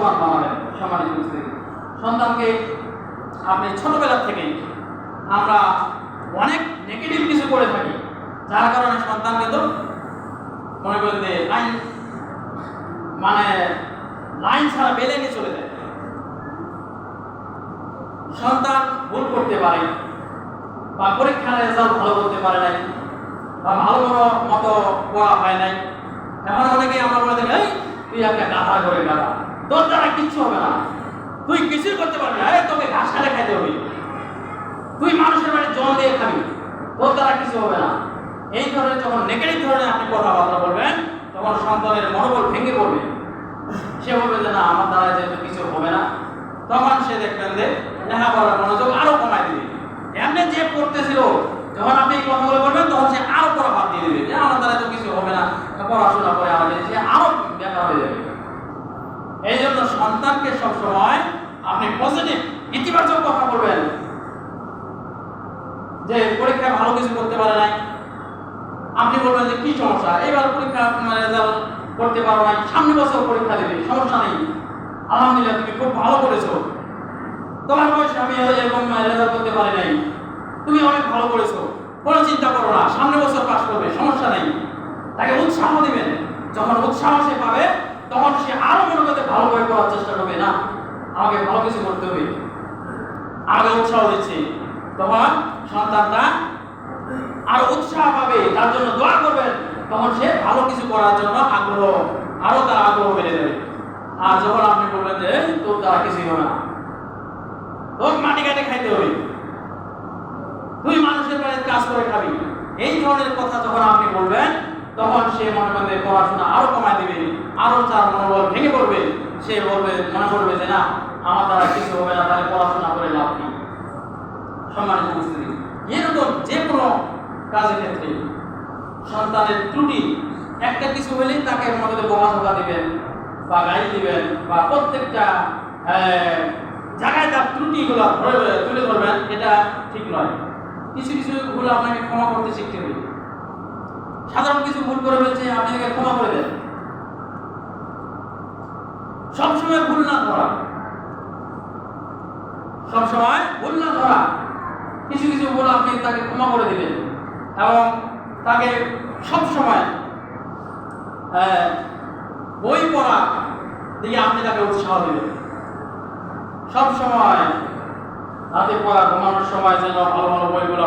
আদর্শবান বানাবেন। সম্মানিত উপস্থিতি, সন্তানকে আপনি ছোটবেলা থেকে আমরা অনেক নেগেটিভ কিছু করে থাকি, যার কারণে সন্তান কিন্তু মনে করেন যে লাইন ছাড়া বেলে নিয়ে চলে যায়। সন্তান ভুল করতে পারে বা পরীক্ষার রেজাল্ট ভালো করতে পারে নাই বা ভালো মতো পড়া হয় নাই, এখন অনেকে আমরা বলে দেন এই তুই একটা গাধা করে গাধা, তোর দ্বারা কিচ্ছু হবে না, তুই কিছুই করতে পারবি না, তোকে ঘাস খালে খাইতে হবে, তুই মানুষের বাড়ি জল দিয়ে খাবি, তোর দ্বারা কিছু হবে না। এই ধরনের যখন নেগেটিভ ধরনের আপনি কথাবার্তা বলবেন তখন সন্তানের মনোবল ভেঙে পড়বে। সে বলবে যে না, আমার দ্বারা যেহেতু কিছু হবে না, তখন সে দেখবেন যে লেখাপড়ার মনোযোগ আরো কমায় দিবে। এমনি যে পড়তেছিল, যখন আপনি এই কথাগুলো বলবেন তখন সে আরো পড়া বাদ দিয়ে দেবে, যে আমার দ্বারা তো কিছু হবে না, পড়াশোনা করে আমাদের সে আরো বেকার হয়ে যাবে। এই জন্য সন্তানকে সবসময় আপনি পজিটিভ ইতিবাচক কথা বলবেন। যে পরীক্ষায় ভালো কিছু করতে পারে নাই, আপনি বলবেন যে কি সমস্যা, এবার পরীক্ষা রেজাল্ট করতে পারো নাই, সামনে বছর পরীক্ষা দেবে, সমস্যা নেই, আলহামদুলিল্লাহ তুমি খুব ভালো করেছো, তোমার বয়সে আমি এরকম রেজাল্ট করতে পারি নাই, তুমি অনেক ভালো করেছো, কোনো চিন্তা করো না, সামনে বছর পাস করবে, সমস্যা নেই। তাকে উৎসাহ দিবেন। যখন উৎসাহ সে পাবে তখন সে আরো মনে করতে ভালো করে করার চেষ্টা করবে, না আমাকে ভালো কিছু করতে হবে, আগে উৎসাহ দিচ্ছি, তখন সন্তানটা আরো উৎসাহ পাবে, তার জন্য দোয়া করবেন, তখন সে ভালো কিছু করার জন্য আগ্রহ, আরো তার আগ্রহ বেড়ে যাবে। আর যখন আপনি বলবেন যে তোর দ্বারা কিছুই হবে না, তোর মাটি কাটে খাইতে হবে, তুই মানুষের বাড়িতে কাজ করে খাবি, এই ধরনের কথা যখন আপনি বলবেন তখন সে মনে করবে পড়াশোনা আরো কমায় দিবে, আরো তার মনোবল ভেঙে পড়বে, সে মনে করবে যে না, আমার দ্বারা কিছু হবে না, তাহলে পড়াশোনা করে লাভ নেই। সম্মানিত উপস্থিতি, এরকম যে কোনো কাজের ক্ষেত্রে সন্তানের ত্রুটি একটা কিছু হলেই তাকে মনে বকা দিবেন বা গালি দিবেন বা প্রত্যেকটা জায়গায় তার ত্রুটিগুলো তুলে ধরবেন, এটা ঠিক নয়। কিছু কিছু ভুল আপনাকে ক্ষমা করতে শিখতে হবে। সাধারণ কিছু ভুল করে ফেলছে, আপনি তাকে ক্ষমা করে দেন। সবসময় ভুল না ধরা, সবসময় ভুল না ধরা, কিছু কিছু ভুল আপনি তাকে ক্ষমা করে দিবেন এবং তাকে সবসময় বই পড়া দিকে আপনি তাকে উৎসাহ দিবেন। সবসময় রাতে পড়া ঘুমানোর সময় যেন ভালো ভালো বইগুলো